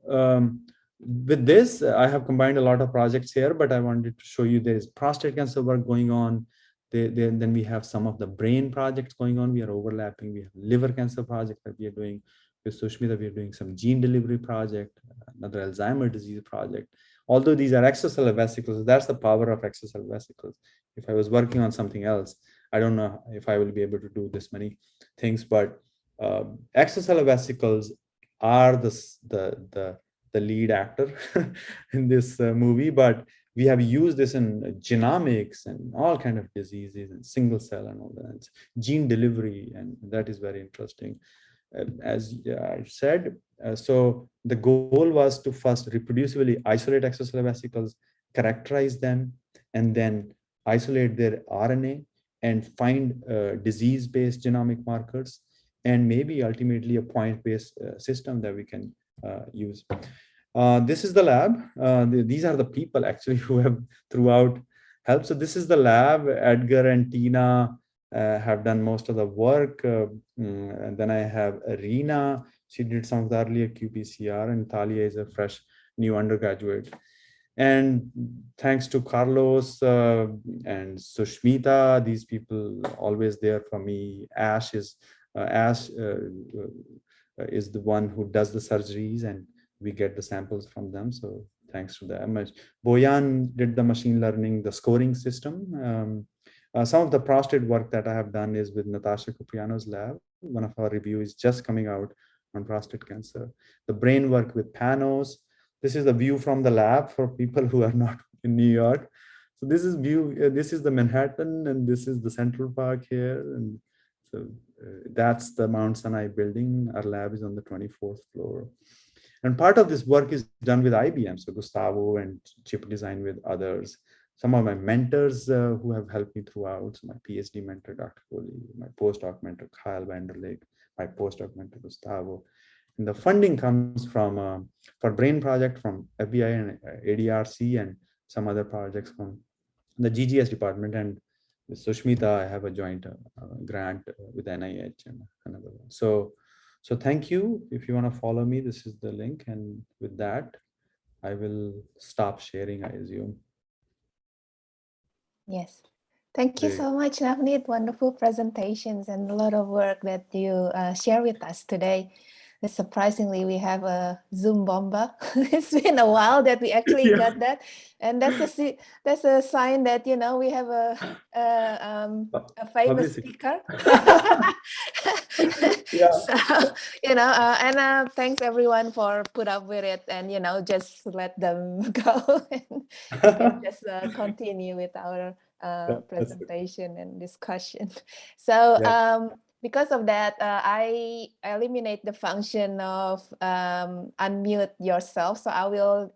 [SPEAKER 2] with this, I have combined a lot of projects here, but I wanted to show you there is prostate cancer work going on. Then we have some of the brain projects going on. We are overlapping. We have liver cancer project that we are doing. With Sushmita, we are doing some gene delivery project, another Alzheimer's disease project. Although these are extracellular vesicles, that's the power of extracellular vesicles. If I was working on something else, I don't know if I will be able to do this many things, but extracellular vesicles are the lead actor in this movie, but we have used this in genomics and all kind of diseases and single cell and all that, gene delivery, and that is very interesting. As I said, so the goal was to first reproducibly isolate extracellular vesicles, characterize them, and then isolate their RNA and find disease-based genomic markers, and maybe ultimately a point-based system that we can use. This is the lab. These are the people actually who have throughout helped. So this is the lab. Edgar and Tina have done most of the work. And then I have Arena. She did some of the earlier qPCR, and Talia is a fresh new undergraduate. And thanks to Carlos and Sushmita, these people always there for me. Ash is the one who does the surgeries, and we get the samples from them. So thanks to them. Boyan did the machine learning, the scoring system. Some of the prostate work that I have done is with Natasha Kupriano's lab. One of our reviews is just coming out on prostate cancer. The brain work with Panos. This is the view from the lab for people who are not in New York. So this is view. This is the Manhattan, and this is the Central Park here. And so that's the Mount Sinai building. Our lab is on the 24th floor. And part of this work is done with IBM. So Gustavo and chip design with others. Some of my mentors who have helped me throughout. So my PhD mentor, Dr. Kohli, my postdoc mentor, Kyle Vanderleek, my postdoc mentor, Gustavo. And the funding comes from, for brain project from FBI and ADRC, and some other projects from the GGS department. And with Sushmita, I have a joint grant with NIH and another one. So thank you. If you want to follow me, this is the link. And with that, I will stop sharing, I assume.
[SPEAKER 1] Yes. Thank you
[SPEAKER 2] There you
[SPEAKER 1] so much, Navneet. Wonderful presentations and a lot of work that you share with us today. Surprisingly, we have a Zoom bomba. It's been a while that we actually
[SPEAKER 2] Yeah.
[SPEAKER 1] got that, and that's a sign that we have a famous
[SPEAKER 2] Publicity.
[SPEAKER 1] speaker.
[SPEAKER 2] Yeah.
[SPEAKER 1] So and thanks everyone for put up with it, and just let them go, and we can just continue with our
[SPEAKER 2] That's good.
[SPEAKER 1] presentation and discussion. So
[SPEAKER 2] Yeah.
[SPEAKER 1] because of that, I eliminate the function of unmute yourself. So I will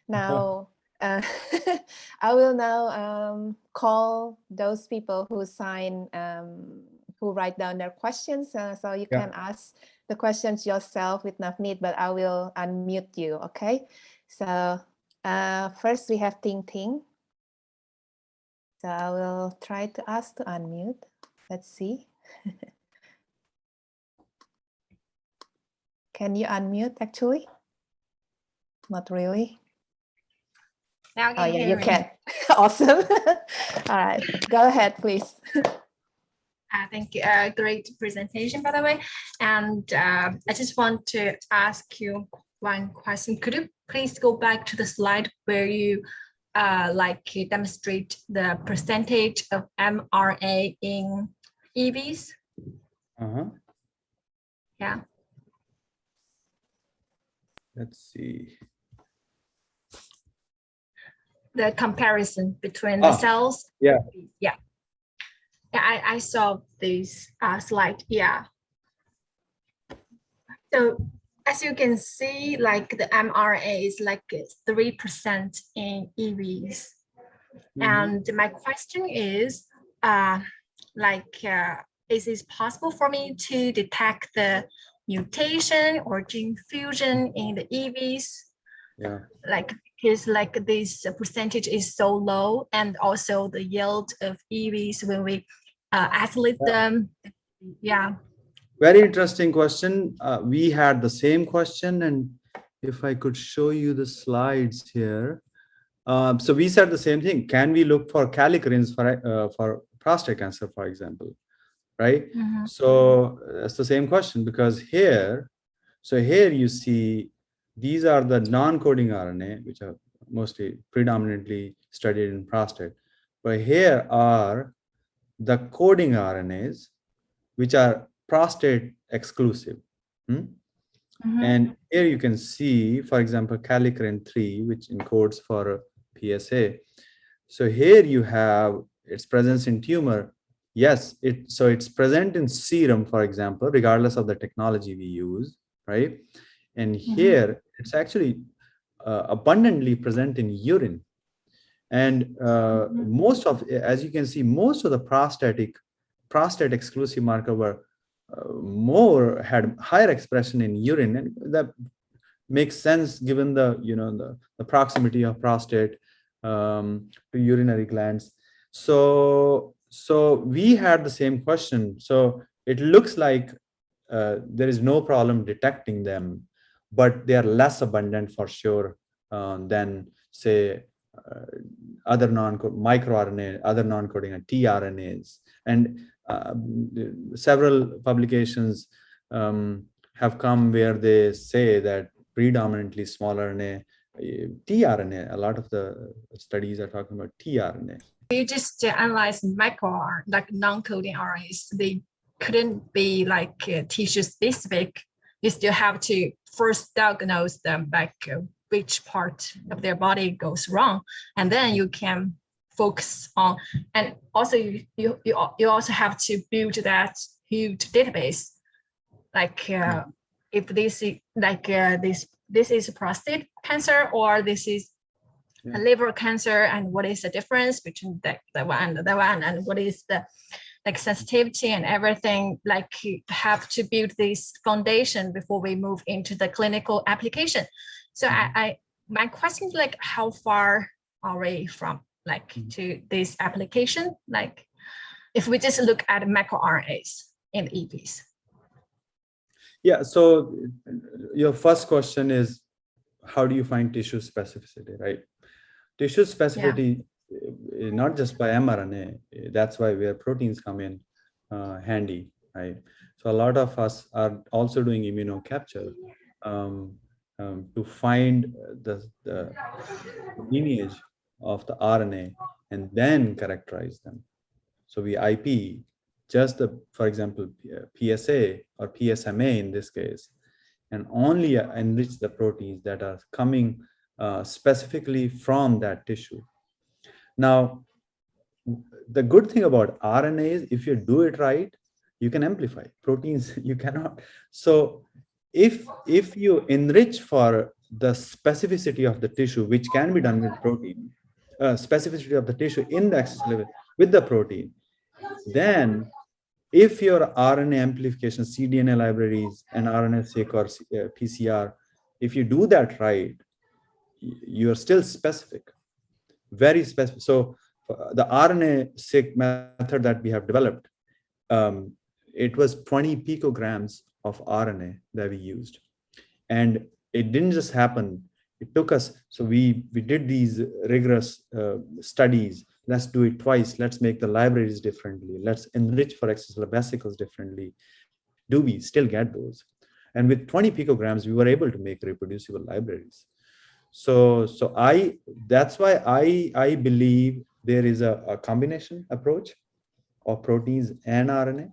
[SPEAKER 1] now I will now call those people who sign who write down their questions. So you
[SPEAKER 2] Yeah.
[SPEAKER 1] can ask the questions yourself with Navneet, but I will unmute you. Okay. So first we have Ting Ting. So I will try to ask to unmute. Let's see. Can you unmute actually? Not really.
[SPEAKER 3] Now
[SPEAKER 1] Oh yeah, you
[SPEAKER 3] me.
[SPEAKER 1] can. Awesome. All right, go ahead, please.
[SPEAKER 3] Thank you. Great presentation, by the way. And I just want to ask you one question. Could you please go back to the slide where you demonstrate the percentage of mRNA in EVs? Yeah.
[SPEAKER 2] Let's see.
[SPEAKER 3] The comparison between the cells.
[SPEAKER 2] Yeah.
[SPEAKER 3] Yeah. Yeah, I saw this slide. Yeah. So as you can see, like the mRNA is like 3% in EVs. And my question is, is it possible for me to detect the mutation or gene fusion in the EVs?
[SPEAKER 2] Yeah.
[SPEAKER 3] Because this percentage is so low, and also the yield of EVs when we isolate them. Yeah.
[SPEAKER 2] Very interesting question. We had the same question, and if I could show you the slides here. So we said the same thing. Can we look for kallikreins for prostate cancer, for example, right? So that's the same question, because here you see these are the non-coding RNA, which are mostly predominantly studied in prostate. But here are the coding RNAs, which are prostate exclusive. And here you can see, for example, kallikrein 3, which encodes for PSA. So here you have its presence in tumor. Yes, it's present in serum, for example, regardless of the technology we use, right? And here it's actually abundantly present in urine. And as you can see, most of the prostate exclusive marker were had higher expression in urine, and that makes sense given the proximity of prostate to urinary glands. So we had the same question. So it looks like there is no problem detecting them, but they are less abundant for sure than, say, other microRNA, other non-coding tRNAs. And several publications have come where they say that predominantly small RNA, tRNA, a lot of the studies are talking about tRNA.
[SPEAKER 3] You just analyze microRNA, like non-coding RNAs. They couldn't be like tissue specific. You still have to first diagnose them, like which part of their body goes wrong, and then you can focus on. And also you also have to build that huge database, like if this is like this is prostate cancer, or this is a liver cancer, and what is the difference between the one and the one, and what is the like sensitivity and everything. Like you have to build this foundation before we move into the clinical application. So my question is, like, how far are we from like to this application? Like if we just look at microRNAs in EVs.
[SPEAKER 2] Yeah, so your first question is how do you find tissue specificity, right? Tissue specificity, not just by mRNA. That's why where proteins come in handy, right? So a lot of us are also doing immunocapture to find the lineage of the RNA and then characterize them. So we IP just for example, PSA or PSMA in this case, and only enrich the proteins that are coming specifically from that tissue. Now, the good thing about RNA is if you do it right, you can amplify proteins. You cannot. So if you enrich for the specificity of the tissue, which can be done with protein, specificity of the tissue in the extracellular with the protein, then if your RNA amplification, cDNA libraries and RNA-seq or PCR, if you do that right, you're still specific, very specific. So the RNA-seq method that we have developed, it was 20 picograms of RNA that we used. And it didn't just happen. It took us, so we did these rigorous studies. Let's do it twice. Let's make the libraries differently. Let's enrich for extracellular vesicles differently. Do we still get those? And with 20 picograms, we were able to make reproducible libraries. So that's why I believe there is a combination approach of proteins and RNA,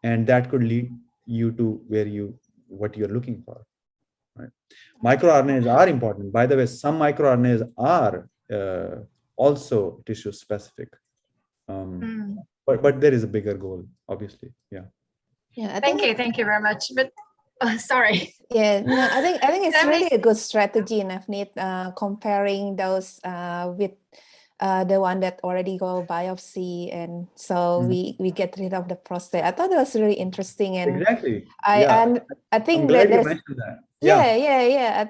[SPEAKER 2] and that could lead you to what you're looking for. Right? MicroRNAs are important. By the way, some microRNAs are also tissue specific, but there is a bigger goal, obviously. Yeah.
[SPEAKER 1] Yeah.
[SPEAKER 3] Thank you very much. But sorry.
[SPEAKER 1] Yeah, no, I think it's really a good strategy, Navneet, comparing those with the one that already go biopsy, and so we get rid of the prostate. I thought that was really interesting, and
[SPEAKER 2] exactly.
[SPEAKER 1] I think
[SPEAKER 2] I'm glad
[SPEAKER 1] that
[SPEAKER 2] you mentioned that.
[SPEAKER 1] Yeah.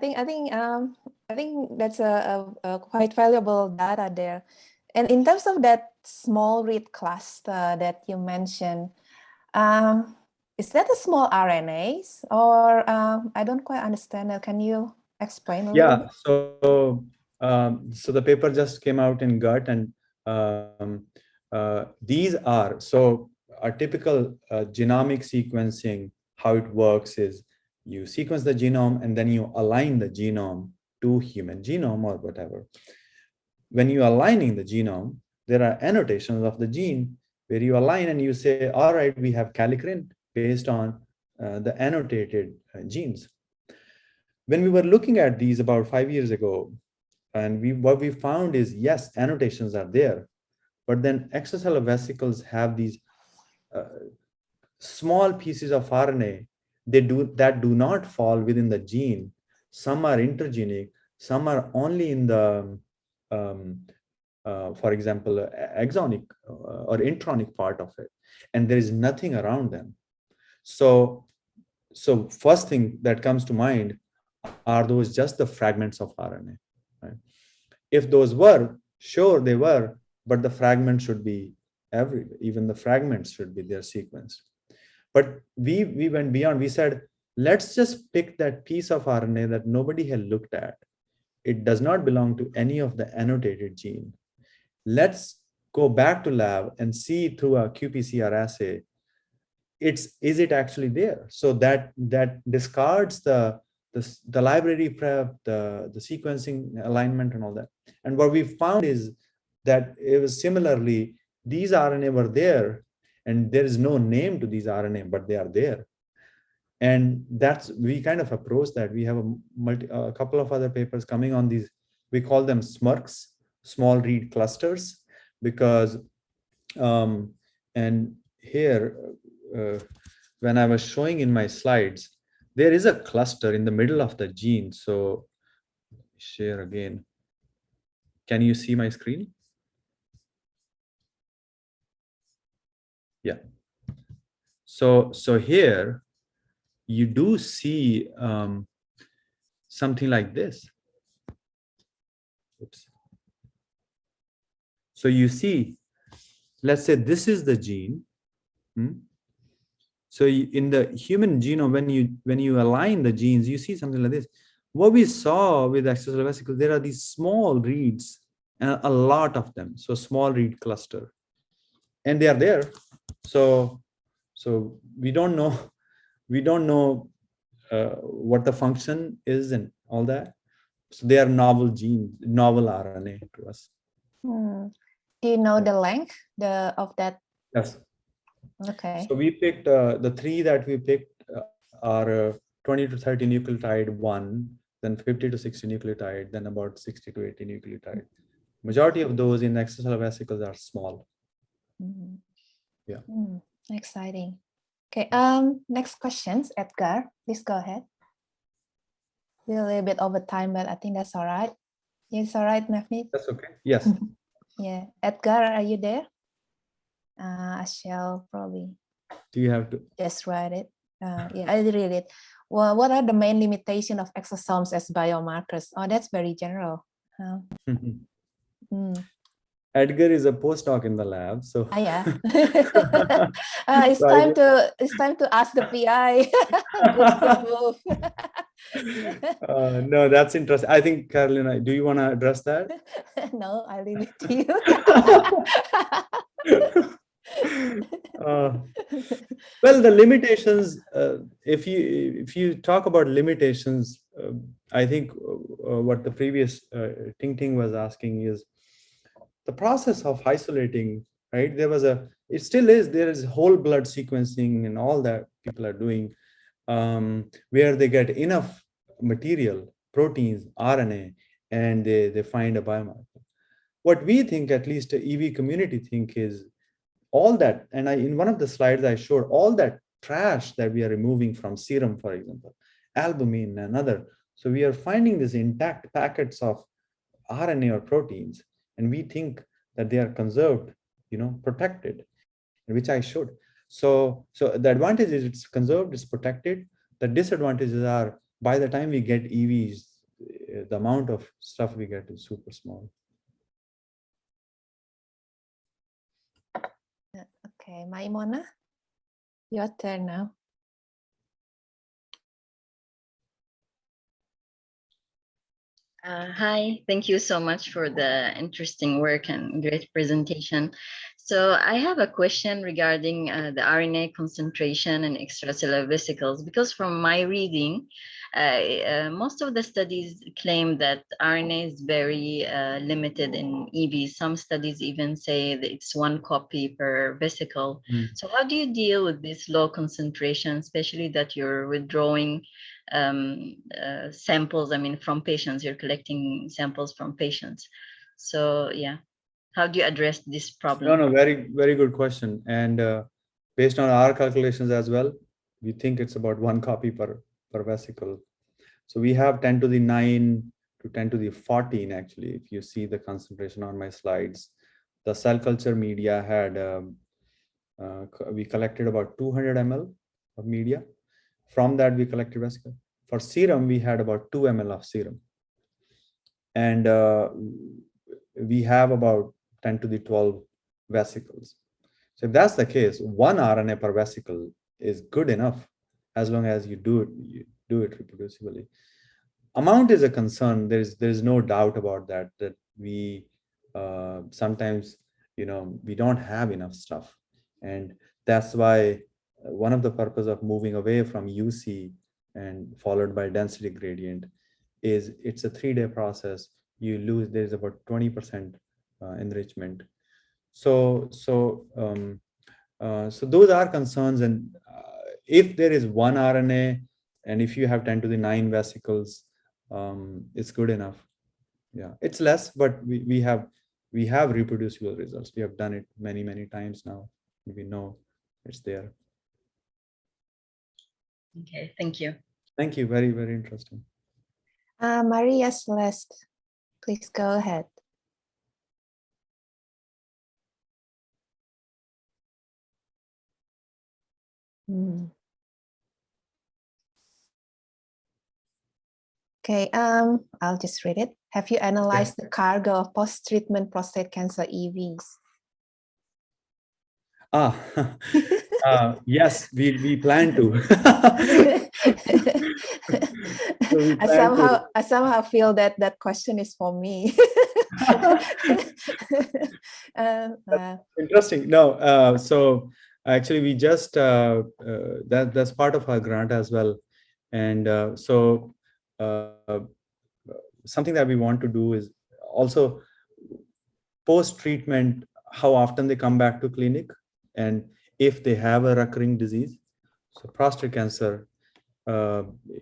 [SPEAKER 1] I think that's a quite valuable data there. And in terms of that small read cluster that you mentioned, is that a small RNAs, or I don't quite understand that. Can you explain a little bit?
[SPEAKER 2] So the paper just came out in Gut, and these are, so a typical genomic sequencing, how it works is you sequence the genome and then you align the genome to human genome or whatever. When you are aligning the genome, there are annotations of the gene where you align and you say, all right, we have kallikrein based on the annotated genes. When we were looking at these about 5 years ago, and what we found is, yes, annotations are there, but then extracellular vesicles have these small pieces of RNA that do not fall within the gene. Some are intergenic, some are only in the, for example, exonic or intronic part of it, and there is nothing around them. So first thing that comes to mind, are those just the fragments of RNA? Right? If those were, sure they were, but the fragments should be everywhere. Even the fragments should be there sequenced. But we went beyond. We said, let's just pick that piece of RNA that nobody had looked at. It does not belong to any of the annotated gene. Let's go back to lab and see through a qPCR assay, is it actually there? So that discards the library prep, the sequencing alignment and all that. And what we found is that it was similarly, these RNA were there, and there is no name to these RNA, but they are there. And we kind of approach that. We have a couple of other papers coming on these. We call them SMRCs, small read clusters, because, and here, when I was showing in my slides, there is a cluster in the middle of the gene. So share again. Can you see my screen? Yeah. So here you do see something like this. Oops. So you see, let's say this is the gene. So in the human genome, when you align the genes, you see something like this. what we saw with extracellular vesicles, there are these small reads, a lot of them. So small read cluster, and they are there. So we don't know, what the function is and all that. So they are novel genes, novel RNA to us.
[SPEAKER 1] Do you know the length of that?
[SPEAKER 2] Yes.
[SPEAKER 1] Okay.
[SPEAKER 2] So we picked the three that we picked are 20 to 30 nucleotide 1, then 50 to 60 nucleotide, then about 60 to 80 nucleotide. Majority of those in extracellular vesicles are small. Yeah.
[SPEAKER 1] Exciting. Okay. Next questions, Edgar. Please go ahead. We're a little bit over time, but I think that's all right. It's all right, Navneet?
[SPEAKER 2] That's okay. Yes.
[SPEAKER 1] Yeah. Edgar, are you there? I shall probably.
[SPEAKER 2] Do you have to?
[SPEAKER 1] Just write it. Yeah, I read it. Well, what are the main limitations of exosomes as biomarkers? Oh, that's very general.
[SPEAKER 2] Edgar is a postdoc in the lab, so
[SPEAKER 1] yeah. It's time to ask the PI. Good move.
[SPEAKER 2] No, that's interesting. I think, Carolina, do you want to address that?
[SPEAKER 1] No, I leave it to you.
[SPEAKER 2] Well, the limitations, if you talk about limitations, I think what the previous Ting was asking is the process of isolating, right? There is whole blood sequencing and all that people are doing, where they get enough material, proteins, RNA, and they find a biomarker. What we think, at least the EV community think, is all that, and in one of the slides I showed all that trash that we are removing from serum, for example, albumin and other. So we are finding these intact packets of RNA or proteins, and we think that they are conserved, protected, which I showed. So the advantage is it's conserved, it's protected. The disadvantages are by the time we get EVs, the amount of stuff we get is super small.
[SPEAKER 1] Okay, Mrna, your turn now.
[SPEAKER 4] Hi, thank you so much for the interesting work and great presentation. So I have a question regarding the RNA concentration and extracellular vesicles, because from my reading, most of the studies claim that RNA is very limited in EVs. Some studies even say that it's 1 copy per vesicle. So how do you deal with this low concentration, especially that you're withdrawing samples, from patients, you're collecting samples from patients. So yeah, how do you address this problem?
[SPEAKER 2] No, very, very good question. And based on our calculations as well, we think it's about 1 copy per vesicle. So we have 10 to the 9 to 10 to the 14, actually, if you see the concentration on my slides. The cell culture media had, we collected about 200 ml of media. From that, we collected vesicle. For serum, we had about 2 ml of serum. And we have about 10 to the 12 vesicles. So if that's the case, 1 RNA per vesicle is good enough as long as you do it reproducibly. Amount is a concern. There's no doubt about that we sometimes, we don't have enough stuff. And that's why one of the purpose of moving away from UC and followed by density gradient is it's a 3-day process. You lose, there's about 20% enrichment. So those are concerns. And if there is 1 RNA, and if you have 10 to the 9 vesicles, it's good enough. Yeah, it's less, but we have reproducible results. We have done it many times now. We know it's there.
[SPEAKER 4] Okay, thank you.
[SPEAKER 2] Thank you. Very, very interesting.
[SPEAKER 1] Maria Celeste, please go ahead. Okay, I'll just read it. Have you analyzed the cargo of post-treatment prostate cancer EVs?
[SPEAKER 2] Yes, we plan to. So we
[SPEAKER 1] I
[SPEAKER 2] plan to-
[SPEAKER 1] somehow feel that that question is for me.
[SPEAKER 2] Interesting. No, so actually we just that's part of our grant as well, and so something that we want to do is also post treatment, how often they come back to clinic, and if they have a recurring disease. So prostate cancer,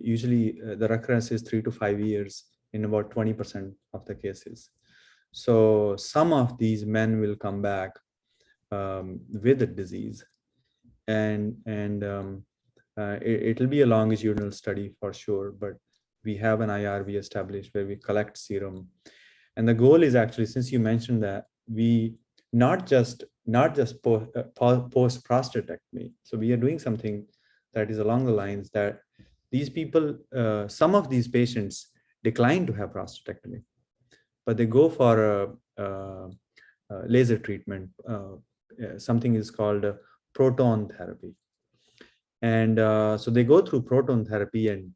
[SPEAKER 2] usually the recurrence is 3 to 5 years in about 20% of the cases. So some of these men will come back with the disease, and it'll be a longitudinal study for sure, but we have an IRB established where we collect serum. And the goal is actually, since you mentioned that, we not just post prostatectomy. So we are doing something that is along the lines that these people, some of these patients decline to have prostatectomy, but they go for a laser treatment. Something is called proton therapy. And so they go through proton therapy, and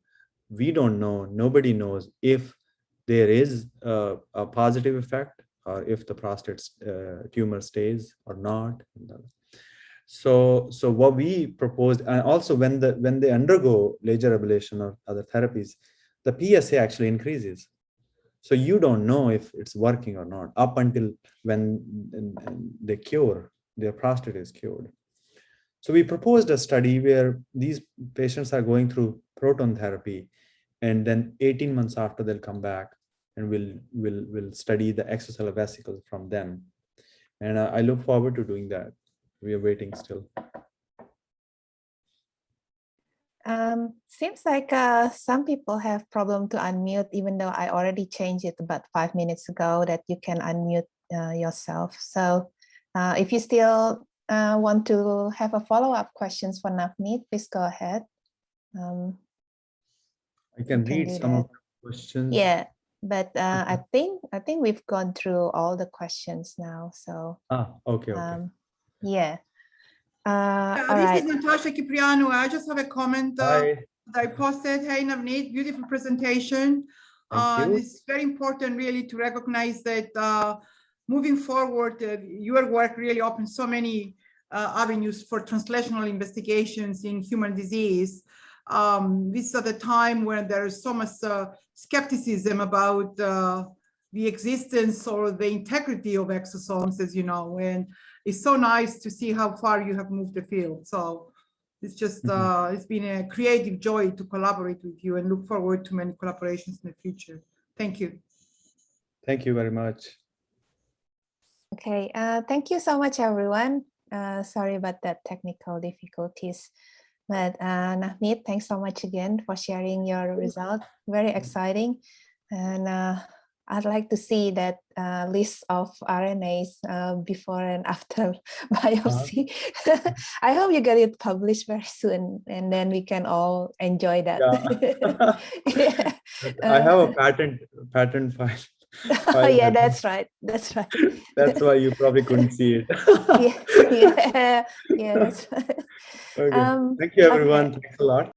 [SPEAKER 2] we don't know, nobody knows if there is a positive effect or if the prostate tumor stays or not. So what we proposed, and also when they undergo laser ablation or other therapies, the PSA actually increases. So you don't know if it's working or not up until when they cure, their prostate is cured. So we proposed a study where these patients are going through proton therapy, and then 18 months after they'll come back, and we'll study the extracellular vesicles from them. And I look forward to doing that. We are waiting still.
[SPEAKER 1] Seems like some people have problem to unmute, even though I already changed it about 5 minutes ago that you can unmute yourself. So if you still want to have a follow-up questions for Navneet, please go ahead.
[SPEAKER 2] I can read some of the questions.
[SPEAKER 1] Yeah, but I think we've gone through all the questions now. So
[SPEAKER 2] okay.
[SPEAKER 1] yeah.
[SPEAKER 5] This
[SPEAKER 1] right.
[SPEAKER 5] is Natasha Kipriano. I just have a comment that I posted. Hey, Navneet, beautiful presentation. It's very important really to recognize that moving forward, your work really opens so many avenues for translational investigations in human disease. This is at a time when there is so much skepticism about the existence or the integrity of exosomes, as you know, and it's so nice to see how far you have moved the field. So it's just, it's been a creative joy to collaborate with you, and look forward to many collaborations in the future. Thank you.
[SPEAKER 2] Thank you very much.
[SPEAKER 1] Okay, thank you so much, everyone. Sorry about that technical difficulties. But Navneet, thanks so much again for sharing your result. Very exciting. And I'd like to see that list of RNAs before and after biopsy. I hope you get it published very soon, and then we can all enjoy that.
[SPEAKER 2] Yeah. I have a patent file.
[SPEAKER 1] Yeah, that's right. That's right.
[SPEAKER 2] That's why you probably couldn't see it.
[SPEAKER 1] Yeah, that's right.
[SPEAKER 2] Okay. Thank you, everyone.
[SPEAKER 1] Okay.
[SPEAKER 2] Thanks a lot.